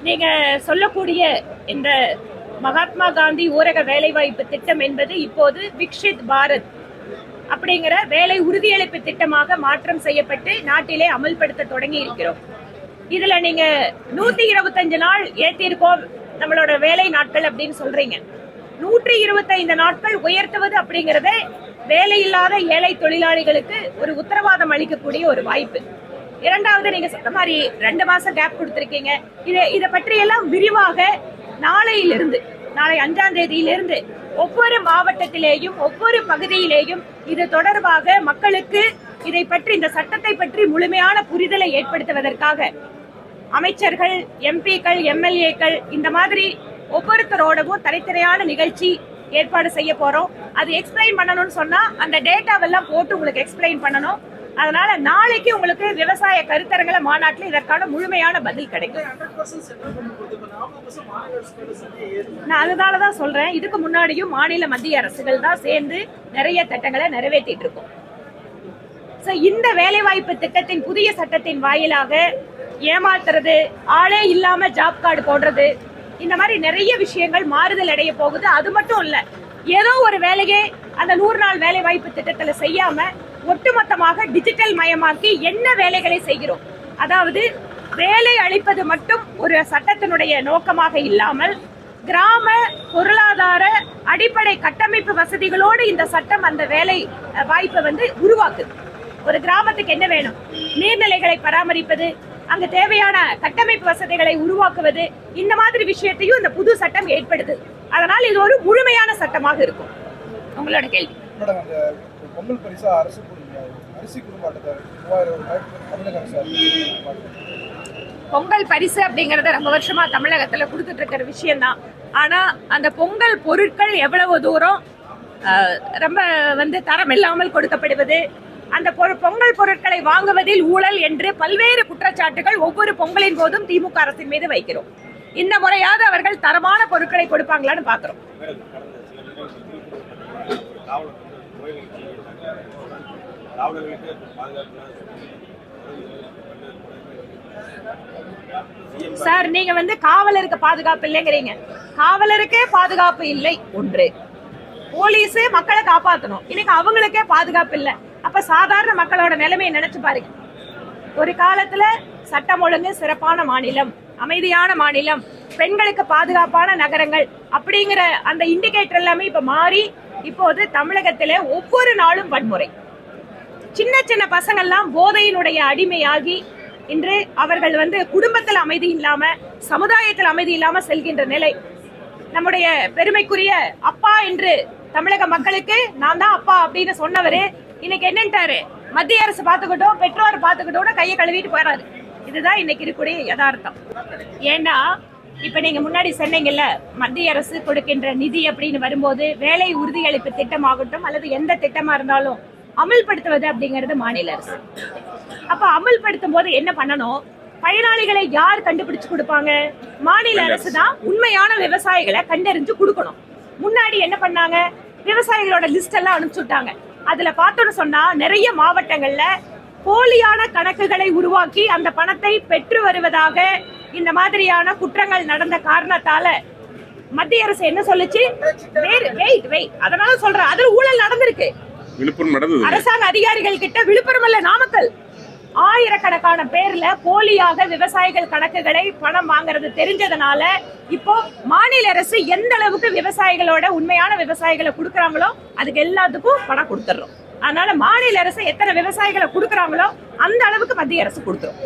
நீங்க சொல்லக்கூடிய இந்த மகாத்மா காந்தி ஊரக வேலைவாய்ப்பு திட்டம் என்பது இப்போது விக்ஷித் பாரத் அப்படிங்கிற வேலை உறுதியளிப்பு திட்டமாக மாற்றம் செய்யப்பட்டு நாட்டிலே அமல்படுத்த தொடங்கி இருக்கிறோம். இதுல நீங்க 125 நாள் ஏற்றிருக்கோம் நம்மளோட வேலை நாட்கள் அப்படின்னு சொல்றீங்க. 125 நாட்கள் உயர்த்துவது அப்படிங்கறத வேலையில்லாத ஏழை தொழிலாளிகளுக்கு ஒரு உத்தரவாதம் அளிக்கக்கூடிய ஒரு வாய்ப்பு. இரண்டாவது, நீங்க சொன்ன மாதிரி 2 மாசம் கேப் கொடுத்திருக்கீங்க. இதை பற்றி எல்லாம் விரிவாக நாளை 5ஆம் தேதியிலிருந்து ஒவ்வொரு மாவட்டத்திலேயும் ஒவ்வொரு பகுதியிலேயும் இது தொடர்பாக மக்களுக்கு இதை பற்றி, இந்த சட்டத்தை பற்றி முழுமையான புரிதலை ஏற்படுத்துவதற்காக அமைச்சர்கள், எம்பிக்கள், எம்எல்ஏக்கள் இந்த மாதிரி ஒவ்வொருத்தரோடவும் தனித்தனியான நிகழ்ச்சி ஏற்பாடு செய்ய போறோம். அது எக்ஸ்பிளைன் பண்ணணும்னு சொன்னா அந்த டேட்டாவெல்லாம் போட்டு உங்களுக்கு எக்ஸ்பிளைன் பண்ணணும். அதனால நாளைக்கு உங்களுக்கு விவசாய கருத்தரங்கள மாநாட்டில் இதற்கான முழுமையான பதில் கிடைக்கும். நான் அதனாலதான் சொல்றேன், இதுக்கு முன்னாடியும் மாநில மத்திய அரசுகள் தான் சேர்ந்து நிறைய திட்டங்களை நிறைவேற்றிட்டு இருக்கோம். இந்த வேலைவாய்ப்பு திட்டத்தின் புதிய சட்டத்தின் வாயிலாக ஏமாத்துறது, ஆளே இல்லாம ஜாப் கார்டு போடுறது, இந்த மாதிரி நிறைய விஷயங்கள் மாறுதல் அடைய போகுது. அது மட்டும் இல்ல, ஏதோ ஒரு வேலையே அந்த 100 நாள் வேலை வாய்ப்பு திட்டத்துல செய்யாம ஒட்டுமொத்தமாக டிஜிட்டல் மயமாக்கி என்ன வேலைகளை செய்கிறோம், அதாவது வேலை அளிப்பது மட்டும் ஒரு சட்டத்தினுடைய நோக்கமாக இல்லாமல் கிராம பொருளாதார அடிப்படை கட்டமைப்பு வசதிகளோடு இந்த சட்டம் அந்த வேலை வாய்ப்பை உருவாக்குது. ஒரு கிராமத்துக்கு என்ன வேணும், நீர்நிலைகளை பராமரிப்பது, அங்க தேவையான கட்டமைப்பு வசதிகளை உருவாக்குவது, இந்த மாதிரி விஷயத்தையும் இந்த புது சட்டம் ஏற்படுது. அதனால் இது ஒரு முழுமையான சட்டமாக இருக்கும். உங்களோட கேள்வி. பொங்கல் பரிசா அரசு அரிசி குடும்ப பொங்கல் பரிசு அப்படிங்கறத ரொம்ப வருஷமா தமிழகத்துல கொடுத்துட்டு இருக்கிற விஷயம் தான். ஆனா அந்த பொங்கல் பொருட்கள் எவ்வளவு தூரம் ரொம்ப தரம் இல்லாமல் கொடுக்கப்படுவது, அந்த பொங்கல் பொருட்களை வாங்குவதில் ஊழல் என்று பல்வேறு குற்றச்சாட்டுகள் ஒவ்வொரு பொங்கலின் போதும் திமுக அரசின் மீது வைக்கிறோம். இந்த முறையாவது அவர்கள் தரமான பொருட்களை கொடுப்பாங்களான்னு பாக்குறோம். சார், நீங்க காவலருக்கு பாதுகாப்பு இல்லைங்கிறீங்க. காவலருக்கே பாதுகாப்பு இல்லை. ஒன்று, போலீஸ் மக்களை காப்பாற்றணும், இன்னைக்கு அவங்களுக்கே பாதுகாப்பு இல்லை. அப்ப சாதாரண மக்களோட நிலைமையை நினைச்சு பாருங்க. ஒரு காலத்துல சட்டம் ஒழுங்கு சிறப்பான மாநிலம், அமைதியான மாநிலம், பெண்களுக்கு பாதுகாப்பான நகரங்கள் அப்படிங்கிற அந்த இண்டிகேட்டர் எல்லாமே இப்ப மாறி இப்போது தமிழகத்திலே ஒவ்வொரு நாளும் வன்முறை. சின்ன சின்ன பசங்கள்லாம் போதையினுடைய அடிமையாகி இன்று அவர்கள் குடும்பத்தில் அமைதி இல்லாம, சமுதாயத்தில் அமைதி இல்லாம செல்கின்ற நிலை. நம்முடைய பெருமைக்குரிய அப்பா என்று தமிழக மக்களுக்கு நான் தான் அப்பா அப்படின்னு சொன்னவரு இன்னைக்கு என்னன்ட்டாரு, மத்திய அரசு பாத்துக்கிட்டோம், பெற்றோர் பாத்துக்கிட்டோம், கையை கழுவிட்டு போறாரு. இதுதான் இன்னைக்கு இருக்கக்கூடிய யதார்த்தம். ஏன்னா இப்ப நீங்க முன்னாடி சொன்னீங்கல்ல, மத்திய அரசு கொடுக்கின்ற நிதி அப்படின்னு வரும்போது வேலை உறுதியளிப்பு திட்டமாகட்டும் அல்லது எந்த திட்டமா இருந்தாலும் அமல்படுத்துவது அப்படிங்கிறது மாநில அரசு. அப்ப அமல்படுத்தும் போது என்ன பண்ணணும், பயனாளிகளை யார் கண்டுபிடிச்சு கொடுப்பாங்க? மாநில அரசு தான் உண்மையான விவசாயிகளை கண்டறிஞ்சு கொடுக்கணும். முன்னாடி என்ன பண்ணாங்க, விவசாயிகளோட லிஸ்ட் எல்லாம் அனுப்பிச்சுட்டாங்க. அதுல பார்த்தோன்னு சொன்னா நிறைய மாவட்டங்கள்ல போலியான கணக்குகளை உருவாக்கி அந்த பணத்தை பெற்று வருவதாக இந்த மாதிரியான குற்றங்கள் நடந்த காரணத்தால மத்திய அரசு என்ன சொல்லுச்சு, அதனால சொல்றேன், அதுல ஊழல் நடந்திருக்கு. அரசாங்க அதிகாரிகள் கிட்ட விழுப்புரம் அல்ல, நாமக்கல் ஆயிரக்கணக்கான பேர்ல போலியாக விவசாயிகள் கணக்குகளை பணம் வாங்குறது தெரிஞ்சதுனால இப்போ மாநில அரசு எந்த அளவுக்கு விவசாயிகளோட உண்மையான விவசாயிகளை கொடுக்கறாங்களோ அதுக்கு எல்லாத்துக்கும் பணம் கொடுத்துறோம். அதனால மாநில அரசு எத்தனை விவசாயிகளை கொடுக்கறாங்களோ அந்த அளவுக்கு மத்திய அரசு கொடுத்துரும்.